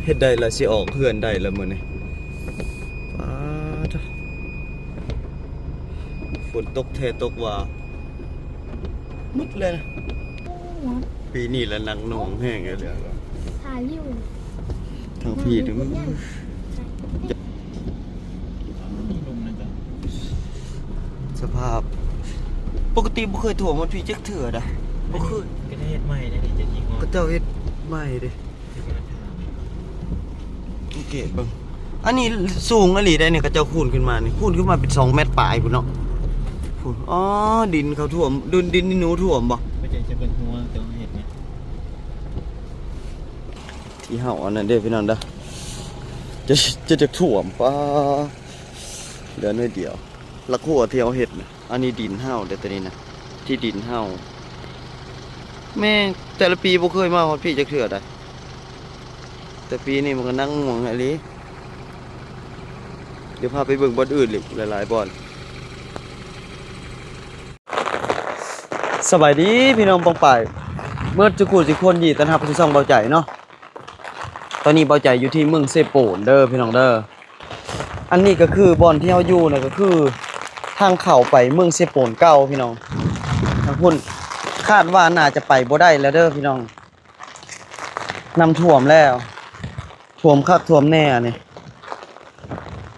เฮ็ดได้แล้วสิออกเฮือนได้แล้วมื้อนี้ป๊าดฝนตกแท้ตกว่ามุดเลยนะปีนี้ละหนังหนองแห้งเลยเหลือ ถ่ายอยู่ ทางพี่ถึงสภาพปกติบ่เคยถ่วมมันพี่จักเถื่อนะบ่เคย ก็ได้เฮ็ดใหม่ได้นี่จะยิง ก็เจ้าเฮ็ดใหม่เด้โอเคเบิ่งอันนี้สูงอะหลีได้เนี่ยก็เจ้าคูนขึ้นมานี่คูนขึ้นมาเป็น2 เมตรปลายพุ่นเนาะพุ่นอ๋อดินเขาท่วมดินนี่หนูท่วมบ่ ไม่ใช่จะเป็นหัวแต่ว่าเฮ็ดเนี่ย ที่เฮาอันนั้นเด้พี่น้องเด้อจะท่วมป้าเหลือน้อยเดียวละขัวที่เฮาเฮ็ดน่ะอันนี้ดินเฮาเด้อตัวนี้นะที่ดินเฮาแม่แต่ละปีบ่เคยมาฮอดพี่จักเทื่อได้แต่ปีนี้มันก็นั่งง่วงอะลิเดี๋ยวพาไปเบิ่งบ่อนอื่นอีกหลายๆบ่อนสบายดีพี่น้องปองป่ายเมื่อจุกูสิคนยีต้อนรับสู่ช่องเบาใจเนาะตอนนี้เบาใจอยู่ที่เมืองเซโปนเด้อพี่น้องเด้ออันนี้ก็คือบ่อนที่เฮาอยู่น่ะก็คือทางเข้าไปเมืองเซโปนเก่าพี่น้องทางพุ่นคาดว่าน่าจะไปบ่ได้แล้วเด้อพี่น้องน้ำท่วมแล้วท่วมคักท่วมแน่นี่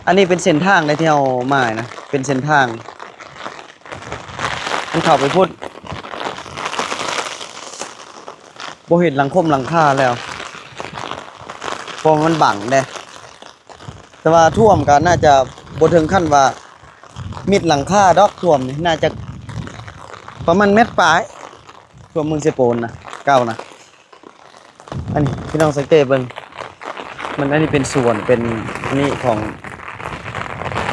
อันนี้เป็นเส้นทางที่เฮามานะเป็นเส้นทางมันเข้าไปพุ่นบ่เห็นหลังคมหลังคาแล้วเพราะมันบังเด้แต่ว่าท่วมก็น่าจะบ่ถึงขั้นว่ามิดหลังคาดอกท่วมนี่น่าจะประมาณเม็ดปลายท่วมเมืองเซโปนนะเก่านะอันนี้พี่น้องสังเกตเบิ่งมันอันนี้เป็นส่วนเป็นนี่ของ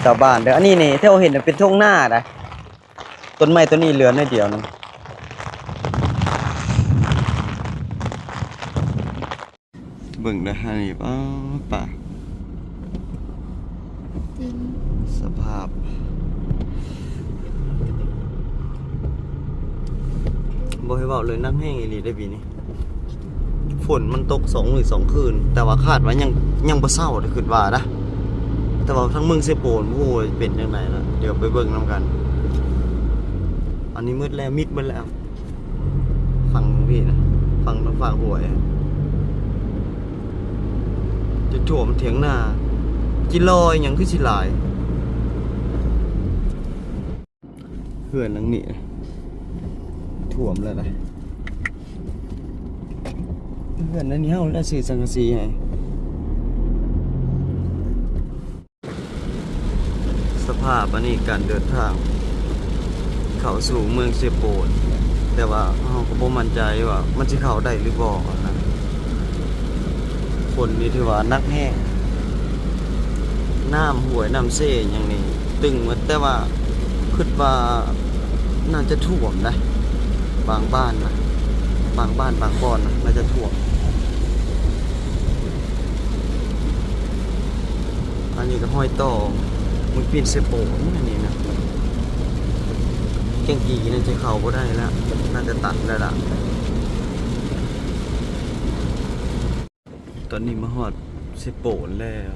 ชาวบ้านเด้ออันนี้นี่ที่เราเห็นเป็นทุ่งนานะต้นไม้ต้นนี้เหลือน้อยเดียวนึงเบิ่งนะฮะนี่ป่าจริง สภาพบ่ให้เว้าเลยนักแห้งอีหลีได้ปีนี้ฝนมันตก2 มื้อ 2 คืนแต่ว่าคาดว่ายังบ่เซาได้คิดว่านะแต่ว่าทั้งเมืองเซโปนโอ้ยเป็นจังได๋ล่ะเดี๋ยวไปเบิ่งนํกันอันนี้มืดแล้วมิดหมดแล้วฝั่งพี่นะฝั่งทางฝั่งห้วยจะท่วมเถียงนาจิลอยหยังคือสิหลายเฮือนหลังนี้ท่วมแล้วนะเฮือนอันนี้เฮาแล้วซื้อสังกะสีให้สภาพอันนี้การเดินทางเข้าสู่เมืองเซโปนแต่ว่าเฮาก็บ่มั่นใจว่ามันสิเข้าได้หรือบ่นะฝนนี่ถือว่าหนักแฮงน้ำห้วยน้ำเซ่หยังนี่ตึงหมดแต่ว่าคิดว่าน่าจะท่วมนะบางบ้านนะบางบ้านบางบ่อนนะน่าจะท่วมอันนี้ก็ห้อยต่อมึงปีนเซโปนอันนี้นะเก่งกี่น่าจะเข้าบ่ได้แล้วน่าจะตัดแล้วล่ะตอนนี้มาฮอดเซโปนแล้ว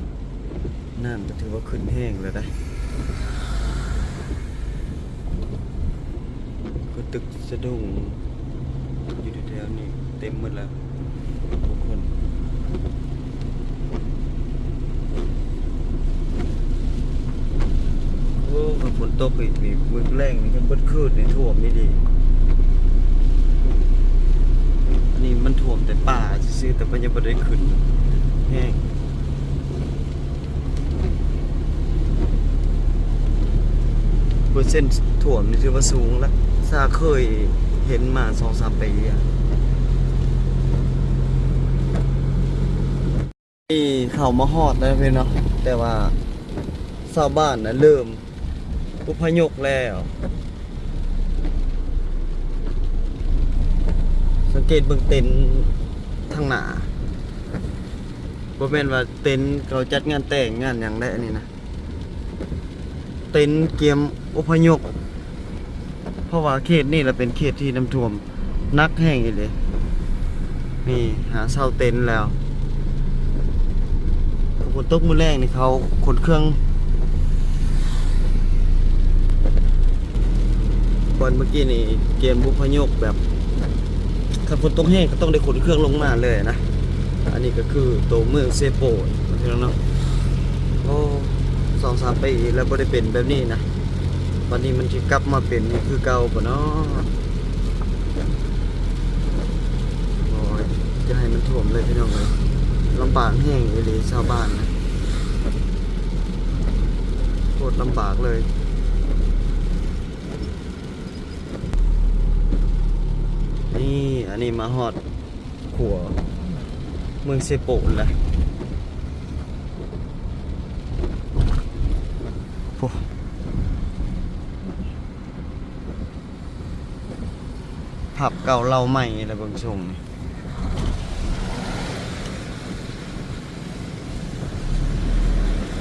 น้ำก็ถือว่าขึ้นแห้งแล้วได้ก็ตึกสะดุ้งอยู่แถวๆนี้เต็มหมดแล้วทุกคนโอ้ฝนตกอีกนี่มือแรงนี่ก็เบิดคืนนี่ท่วมนี่ดีอันนี้มันท่วมแต่ป่าซื่อๆแต่มันยังบ่ได้ขึ้นแห้งเปอร์เซ็นต์ถ่วมนี่ถือว่าสูงแล้วซาเคยเห็นมา 2-3 ปีอ่ะนี่เข้ามาฮอดแล้วเพื่อนเนาะแต่ว่าชาวบ้านนะเริ่มอพยพแล้วสังเกตเบื้องเต็นท์ทางหน้าบ่แม่นว่าเต็นท์เขาจัดงานแต่งงานหยังได้อันนี้นะเต็นท์เกียมอพยพเพราะว่าเขตนี่แหละเป็นเขตที่น้ำท่วมนักแห้งอีเลยนี่หาเช่าเต็นท์แล้ว นตกมื้อแรกนี่เขาขนเครื่องก่อนเมื่อกี้นี่เกมบุพยพแบบถ้าฝนตกแห้งก็ต้องได้ขนเครื่องลงมาเลยนะอันนี้ก็คือตัวเมืองเซโปนพี่น้องเนาะโอ้2-3 ปีแล้วบ่ได้เป็นแบบนี้นะวันนี้มันสิกลับมาเป็นคือเก่าบ่เนาะโอ้ยจะให้มันท่วมเลยพี่น้องเอ้ยลำบากแห้งอีหลีชาวบ้านนะโคตรลำบากเลยนี่อันนี้มาฮอดขัวเมืองเซโปนแหละโอ้ผับเก่าเราใหม่อะไรบางชมนี่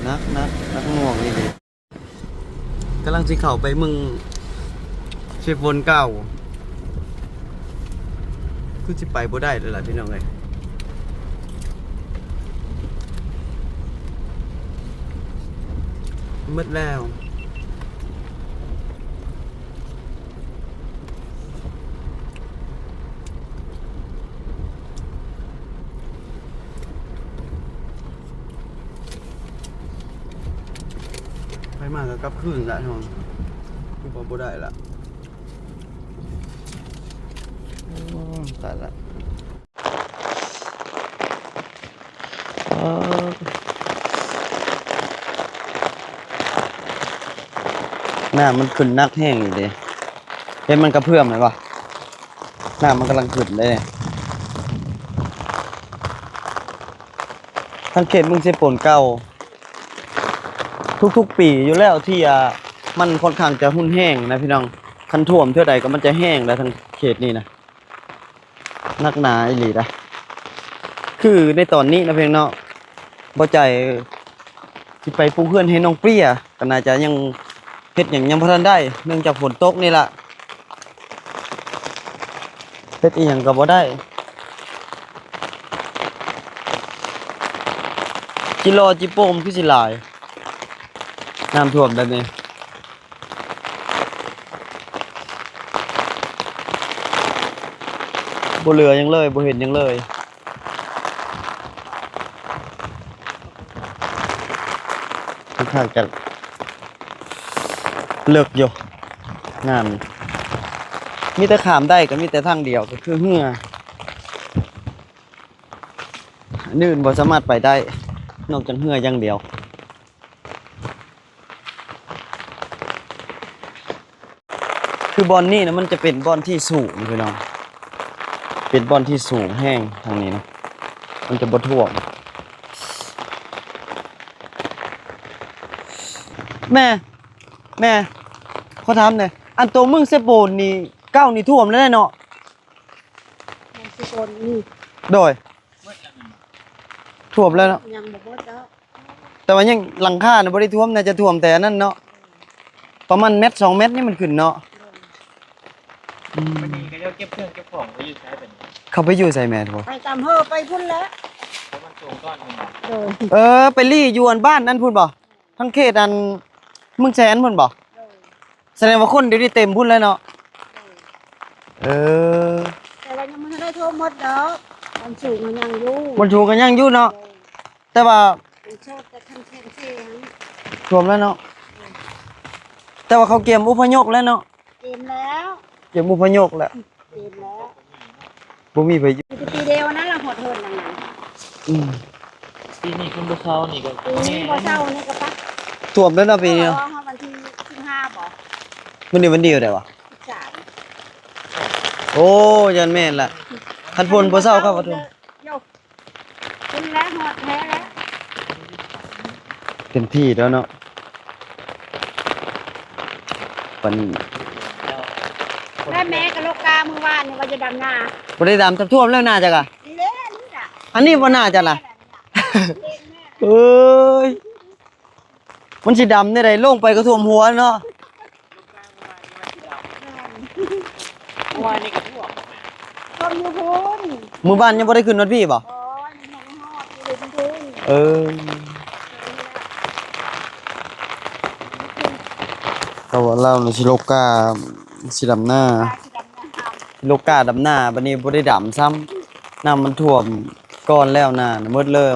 นักง่วงนี่เลยกำลังสิเข้าไปเมืองเชฟวนเก่าคือสิไปบ่ได้เลยล่ะพี่น้องเอ้ยมืดแล้วไปมากก็กลับคืนละน้องคือบ่ได้ละโอ้ตายละหน้ามันขึ้นนักแห้งอยู่ดิเห็นมันกระเพื่อมไหมวะหน้ามันกำลังขึ้นเลยทั้งเขตเมืองเซโปนเก่าทุกปีอยู่แล้วที่มันค่อนข้างจะหุ่นแห้งนะพี่น้องคันท่วมเท่าใดก็มันจะแห้งแล้วทั้งเขตนี้นะนักหนาอีหลีนะคือในตอนนี้นะเพียงเนาะบ่ใจสิไปปลูกเพื่อนให้น้องเปรี้ยก็น่าจะยังเฮ็ดหยังบ่ทันได้เนื่องจากฝนตกนี่ล่ะเฮ็ดอีหยังก็บ่ได้จิโลจิโปมคือสิหลายน้ำท่วมแบบนี้บ่เหลือหยังเลยบ่เห็นหยังเลยค่อนข้างจะเลิกอยู่งานมีแต่ขามได้ก็มีแต่ทางเดียวก็คือเหือนื่นบ่สามารถไปได้นอกจากเหืออย่างเดียวคือบอลนี่นะมันจะเป็นบอลที่สูงพี่น้องเป็นบอลที่สูงแห้งทางนี้นะมันจะบ่ท่วมแม่เขาถามหน่อยอันตัวเมืองเซโปนนี่เก้านี่ท่วมแล้วเนาะมันสิโกนนี่ โดยท่วมแล้วเนาะ ยังบ่หมดแล้ว แต่ว่ายังหลังคาน่ะบ่ได้ท่วมน่าจะท่วมแต่อันนั้นเนาะประมาณเม็ด2 เม็ดนี่มันขึ้นเนาะ วันนี้ก็จะเก็บเครื่องเก็บของไปอยู่ใช้เป็น เขาไปอยู่ใส่แม่ทั่ว ไปตามเฮอไปพุ่นแล้ว เพราะมันสูงก้อนหนึง โดย ไปลี่อยู่อันบ้านนั่นพุ่นบ่ทั้งเขตอันเมืองแสนพุ่นบ่ โดย แสดงว่าคนเดี๋ยวนี้เต็มพุ่นแล้วเนาะ โดยแต่ว่ายังไม่ทันได้โทรหมดดอกมันสูงมันยังอยู่ มันถูกกันยังอยู่เนาะแต่ว่า มันชอบแต่คันแข็งเสียง ท่วมแล้วเนาะแต่ว่าเขาเตรียมอพยพแล้วเนาะ เต็มแล้ว เตรียมอพยพแล้ว เต็มแล้ว บ่มีไปอยู่ มันจะปีเดียวนะเราหดเหินนั่นน่ะ อืม ปีนี้คุณบุเขานี่ก็ ปีนี้บ่เช้านี่ก็ปัก ท่วมแล้วเนาะปีนี้เนาะ วันที่15บ่ วันนี้วันเดียวได้วะ 13 โอ้ยันแม่นละคันฝนบ่เศร้าครับว่าท่วม โยกขึ้นแล้วหอดแท้แล้ว เต็มที่แล้วเนาะวันนี้ แม่แม่กับลูกกามือวานนี่ว่าจะดำนา บ่ได้ดำทับท่วมแล้วน่าจะกะ นี่แหละนี่น่ะ อันนี้บ่น่าจะล่ะ เก่งแม่ เอ้ยมันสิดำได้ไดลงไปก็ท่วมหัวเนาะ เมื่อวานนี่ก็ท่วม ต้มยูพูน หมู่บ้านยังบ่ได้ขึ้นรถพี่บ่ โอ้ยมันยังไม่ฮอดอยู่เลยจริง เออ ก็ว่าเราน่ะสิโลกาสิดำหน้า ปลาสีดำน้ำ โลกาดำหน้าบัดนี้บ่ได้ดำซ้ำน้ำมันท่วมก่อนแล้วน่ะหมดเลย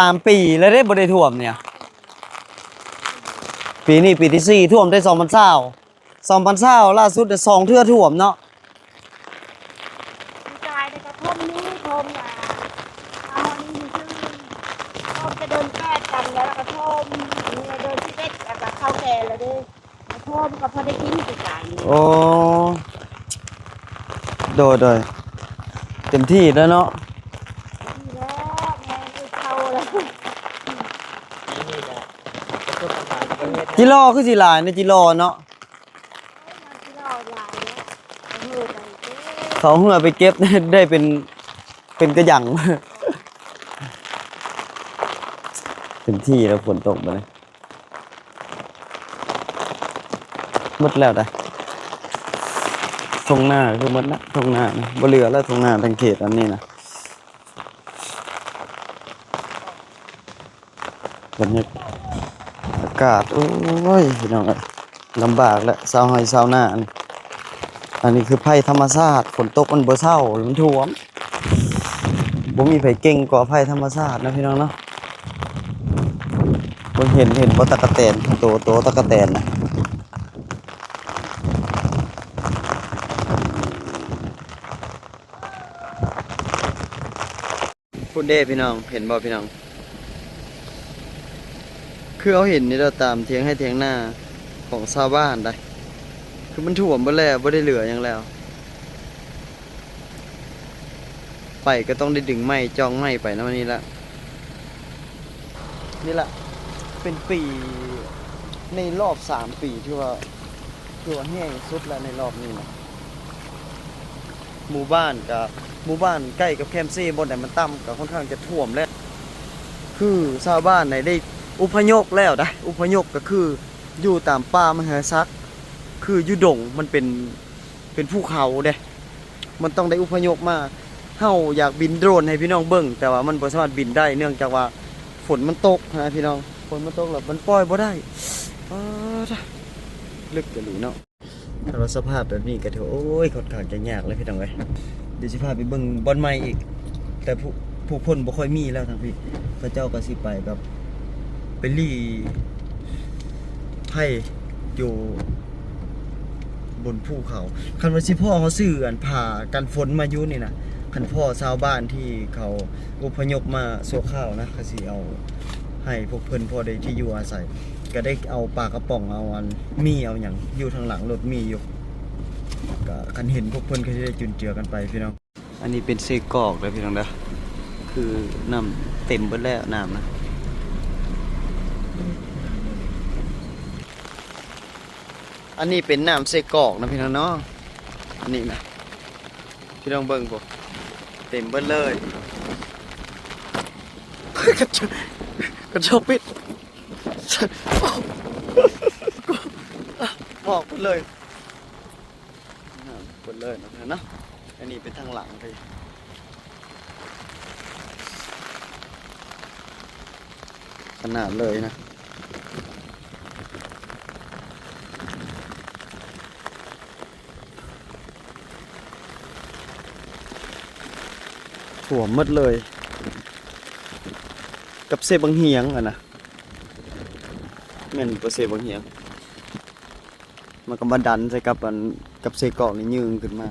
3 ปีแล้วได้บ่ได้ท่วมเนี่ย ปีนี้ปีที่ 4ท่วมได้2020ล่าสุดได้2เทื่อท่วมเนาะ กายในกระทมนี้ทมเอานี่ชื่อทมจะเดินแปดกันแล้วกระทมเดินที่เด็กแล้วก็เข้าแก่แล้วด้วยกระทมก็พอได้กินสิกาย โอ้โดยเต็มที่แล้วเนาะ นี่แหละแม่ไม่เข้าแล้ว นี่นี่แหละก็ประมาณประเทศ จิโลคือสิหลายในจิโลเนาะ ที่เราหลายแล้วไปเด้อ เขาเหือไปเก็บ ได้เป็นกระหยัง เต็มที่แล้วฝนตกมาเลยหมดแล้วได้ทงหน้าคือหมดละทงหน้านะบ่เหลือแล้วทงหน้าทั้งเขตอันนี้นะบรรยากาศโอ้ยพี่น้องเอ้ยลำบากแล้วชาวไร่ชาวนาอันนี้คือภัยธรรมชาติฝนตกมันบ่เช้ามันท่วมบ่มีไผเก่งกว่าภัยธรรมชาตินะพี่น้องเนาะบ่เห็นบ่ตะกะแตนโตตะกะแตนน่ะพูดเด้พี่น้องเห็นบ่พี่น้องคือเอาเห็นนี่เราตามเถียงให้เถียงหน้าของชาวบ้านได้คือมันท่วมบ่แล้วบ่ได้เหลือหยังแล้วไปก็ต้องได้ดึงไม้จองไม้ไปนะวันนี้ละนี่ละเป็นปีในรอบ3 ปีที่ว่าแห้งสุดแล้วในรอบนี้นะหมู่บ้านใกล้กับแคมป์ซีบนไหนมันต่ำก็ค่อนข้างจะท่วมแล้วคือชาวบ้านไหนได้อพยพแล้วได้อพยพก็คืออยู่ตามป่ามหาซักคืออยู่ดงมันเป็นภูเขาเด้มันต้องได้อพยพมาเฮาอยากบินโดรนให้พี่น้องเบิ่งแต่ว่ามันบ่สามารถบินได้เนื่องจากว่าฝนมันตกนะพี่น้องฝนมันตกแล้วมันปล่อยบ่ได้ลึกจะหลีเนาะถ้าว่าสภาพแบบนี้ก็ถือโอ้ยค่อนข้างจะยากเลยพี่น้องเอ้ยเดี๋ยวสิพาไปเบิ่งบ่อนใหม่อีกแต่ผู้คนบ่ค่อยมีแล้วทางพี่พระเจ้าก็สิไปแบบไปลี่ไผ่อยู่บนภูเขาคันว่าสิพ่อเขาซื้ออันผ่ากันฝนมาอยู่นี่นะคันพ่อชาวบ้านที่เขาอพยพมาชั่วคราวนะเขาสิเอาให้พวกเพิ่นพอได้ที่อยู่อาศัยก็ได้เอาปลากระป๋องเอาอันมีเอาหยังอยู่ทางหลังรถมีอยู่ก็คันเห็นพวกเพิ่นก็สิได้จุนเจือกันไปพี่น้องอันนี้เป็นเซกอกเลยพี่น้องเด้อคือน้ำเต็มเบิดแล้วน้ำนะอันนี้เป็นน้ำเซกอกนะพี่น้องเนาะอันนี้นะพี่น้องเบิ่งบ่เต็มเบิดเลยกระจกปิดบอกหมดเลยหมดเลยนะพี่น้องเนาะอันนี้เป็นทางหลังพี่ขนาดเลยนะถ่วมหมดเลยกับเซบังเฮียงอ่ะนะแม่นกับเซบังเฮียงมันก็มาดันใส่กับเซกอกนี่ยืงขึ้นมา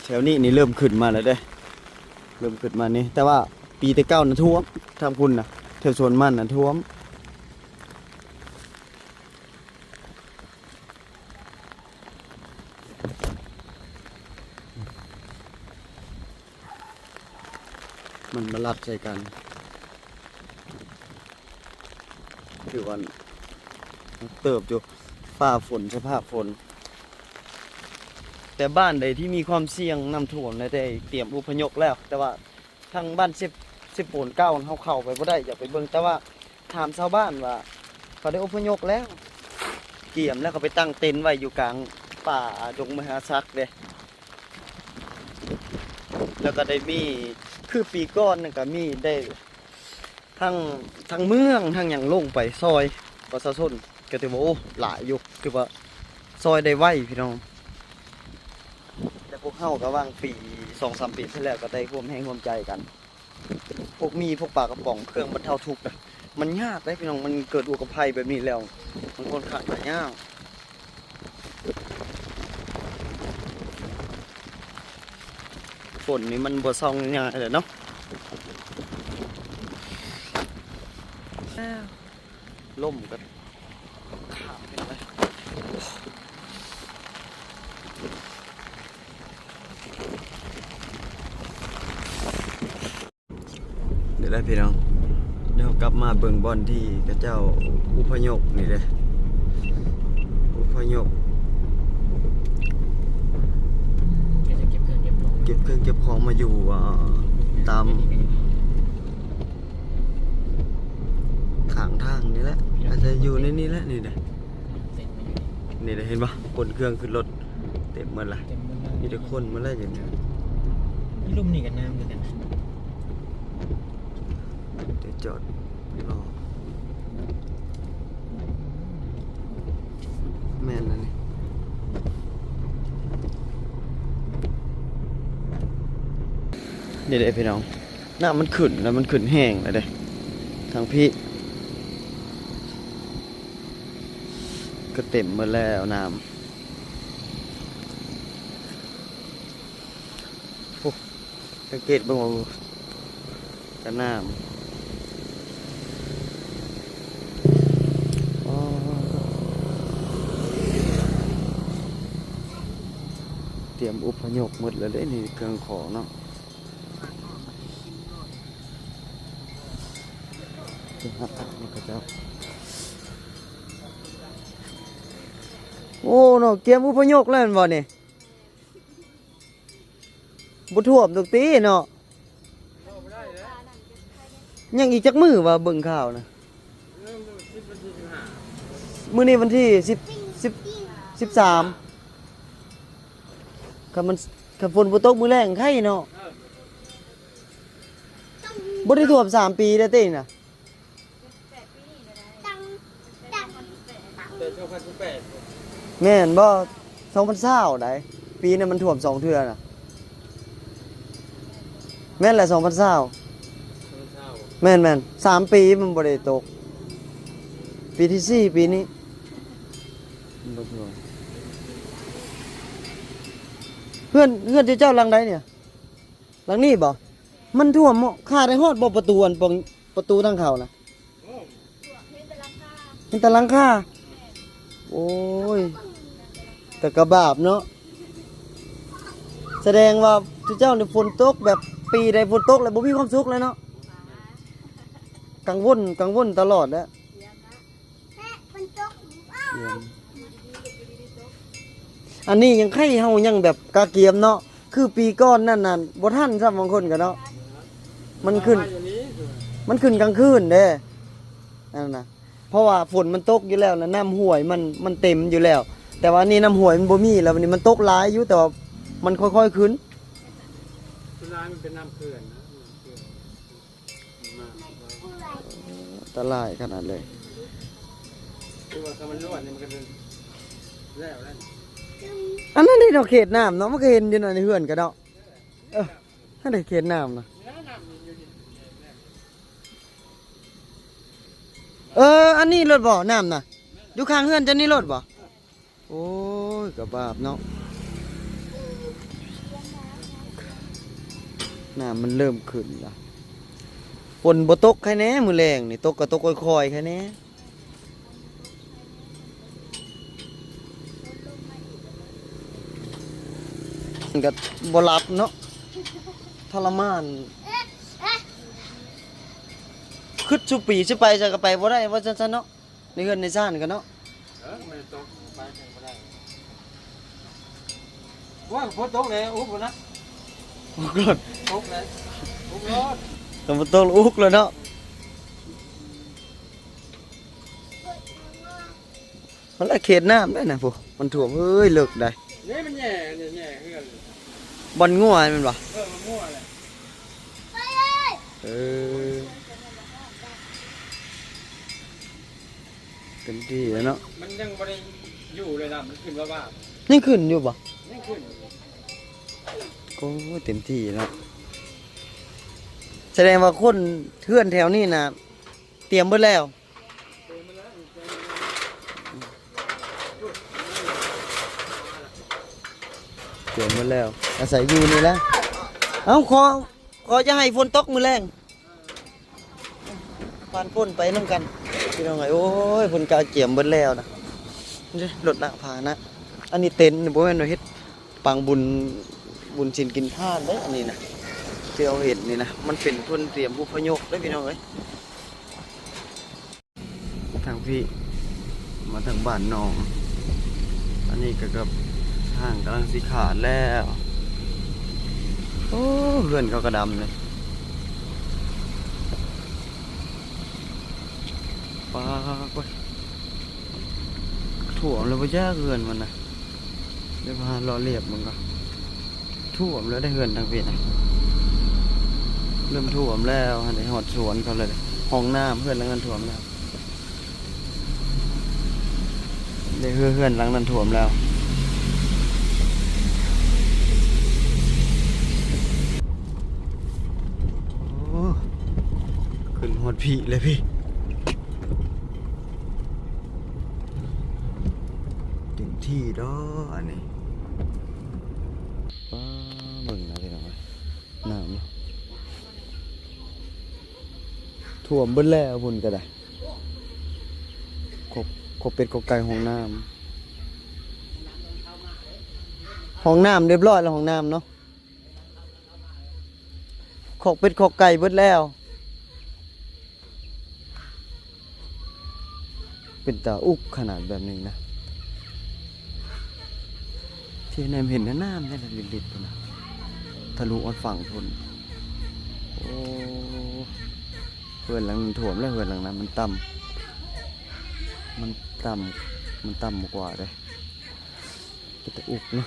แถวนี้นี่เริ่มขึ้นมาแล้วเด้เริ่มขึ้นมานี่แต่ว่าปีแต่เก้านะท่วมทางคุณนะแถวสวนมันนะท่วมมันมาลัดใส่กันคือวันเติบอยู่ฟ้าฝนสภาพฝนแต่บ้านใดที่มีความเสี่ยงน้ำท่วมได้เตรียมอพยพแล้วแต่ว่าทางบ้านสิบโปนเก้าเขาเข้าไปบ่ได้อย่าไปเบิ่งแต่ว่าถามชาวบ้านว่าเขาได้อพยพแล้วเตรียมแล้วเขาไปตั้งเต็นท์ไว้อยู่กลางป่าดงมหาซักเด้ แล้วก็ได้มีคือปีก่อนนั่นก็มีได้ทั้งเมืองทั้งหยังลงไปซอยประชาชนก็ถือว่าโอ้หลายอยู่ถือว่าซอยได้ไวพี่น้องแต่พวกเฮาก็วางปี 2-3 ปีที่แล้วก็ได้ร่วมแรงร่วมใจกันพวกมีพวกปลากระป๋องเครื่องบรรเทาทุกข์น่ะมันยากเด้พี่น้องมันเกิดอุบัติภัยแบบนี้แล้วมันค่อนข้างจะยากฝนนี่มันบ่ซองง่ายเลยเนาะล่มกันขาดไปเลยเดี๋ยวได้พี่น้องเดี๋ยวกลับมาเบิ่งบอลที่กระเจ้าอุพยพนี่เลยอุพยพ ก็จะเก็บเครื่องเก็บของ เก็บเครื่องเก็บของมาอยู่ตามข้างทางนี่แหละอาจจะอยู่ในนี้แหละนี่นะ เต็มมาอยู่ นี่นะเห็นปะคนเครื่องขึ้นรถเต็มหมดละ เต็มหมดเลย มีแต่คนมาแล้วอย่างเนี้ย นี่ลุ่มนี่กันน้ำด้วยกัน เดี๋ยวจอดรอแม่นนะนี่เด้พี่น้องน้ำมันขึ้นแล้วมันขึ้นแห้งเลยเด้ทางพี่ก็เต็มหมาแล้วน้ำโอ้สังเกตบ้างว่าจะน้ำอ๋อเตรียมอุปยพหมดแล้วเด้นี่เครื่องของเนาะนี่ก็เจ้าโอ้เนาะเตรียมอุปยพแล้วแม่นบ่นี่บ่ท่วมตกตีเนาะยังอีกจักมือว่าเบิ่งข่าวนะมื้อนี้วันที่13คันฝนบ่ตกมื้อแรงไข่เนาะบ่ได้ท่วม3 ปีแล้วติน่ะ แต่2018 แม่นบ่2020ได้ปีนั้นมันท่วม2 เทื่อน่ะแม่นแหละ2020แม่น3 ปีมันบ่ได้ตก ปีที่ 4 ปีนี้มันบ่ท่วมเพื่อนเจ้าหลังใดเนี่ยหลังนี้บ่มันท่วมค่าได้ฮอดบ่ประตูอันประตูทางเข้าน่ะเห็นแต่หลังคาโอ้ยแต่กระบาบเนาะแสดงว่าเจ้าเนี่ยฝนตกแบบปีใดฝนตกแล้วบ่มีความสุขเลยเนาะกังวลตลอดแล้วอันนี้ยังไข่เฮายังแบบกาเกียมเนาะคือปีก่อนนั่นน่ะบ่ทันซ้ำบางคนก็เนาะมันขึ้นกลางคืนเด้นั่นน่ะเพราะว่าฝนมันตกอยู่แล้วแล้วน้ำห้วยมันเต็มอยู่แล้ว แต่ว่านี่น้ำห้วยมันบ่มีแล้ววันนี้มันตกหลายอยู่แต่ว่ามันค่อยๆขึ้น สุดท้ายมันเป็นน้ำเขื่อนนะอันตรายขนาดเลย คือว่าถ้ามันรั่วเนี่ยมันก็จะแล้วนั่น อันนั้นนี่เนาะเขตน้ำเนาะมันก็เห็นอยู่ในเฮือนกันเนาะนั่นได้เขตน้ำนะอันนี้รถบ่น้ำน่ะอยู่ข้างเฮือนจะนี่รถบ่โอ้ยกระบาบเนาะน้ำมันเริ่มขึ้นละฝนบ่ตกใครแน่มือแรงนี่ตกก็ตกค่อยๆใครแน่มันก็บ่หลับเนาะทรมานคึดสุปีสิไปจะก็ไปบ่ได้ว่าซั่นๆเนาะในเฮือนในซ่านกันเนาะ มันตกไปแข่งไม่ได้ว่าฝนตกเลยอุ๊บนะ อุกรถ ตกเลยอุ๊บรถ แต่มันต้องอุกเลยเนาะมันละเขตน้ำได้นะพวกมันถ่วมเอ้ยเลิกได้ นี่มันแย่เนี่ยแย่เพื่อน บอลงัวแมันบ่ มันมั่วเลย เออเต็มที่แล้วเนาะ มันยังไม่ได้อยู่เลยนะมันขึ้นว่าบ้า ยังขึ้นอยู่บ่ ยังขึ้น โอ้เต็มที่แล้วแสดงว่าคนเทื่อนแถวนี้นะเตรียมเบิดแล้วเตรียมเบิดแล้วอาศัยอยู่นี่แหละเอ้าขอจะให้ฝนตกมื้อแรงผ่านฝนไปนำกันพี่น้องเอ้ยโอ้ยฝนกาเกี่ยมเบิดแล้วนะนี่รถหน้าพานะ อันนี้เต็นท์นี่บ่แม่นว่าเฮ็ดปางบุญศีลกินทานเด้ออันนี้นะที่เราเห็นนี่นะมันเป็นเพิ่นเตรียมผู้พยพเด้อพี่น้องเอ้ยทางพี่มาทางบ้านน้องอันนี้ก็กับทางกำลังสิขาดแล้วโอ้เพื่อนเขากระดำเลยปากไปถ่วมแล้วบ่ยากเพื่อนมันนะเดี๋ยวพารอเรียบมันก็ถ่วมแล้วได้เพื่อนทางพี่นะเริ่มถ่วมแล้วในหอดสวนเขาเลยห้องน้ำเพื่อนหลังนั้นถ่วมแล้วได้เพื่อนหลังนั้นถ่วมแล้วโอ้ขึ้นหอดพี่เลยพี่เต็มที่ดออันนี้ว้าเบิ่งนะพี่น้องน้ำท่วมเบิ้ลแล้วพุ่นก็ได้กบเป็ดกบไก่ห้องน้ำเรียบร้อยแล้วห้องน้ำเนาะขกเป็ดขกไก่เบิ้ลแล้ว เป็นตาอุกขนาดแบบนี้นะที่แนมเห็นน้ำได้ลิดๆนะทะลุอดฝั่งพุ่นโอ้เพื่อนหลังถ่วมแล้วเพื่อนหลังนั้นมันต่ำกว่าเลยเป็นตาอุกเนาะ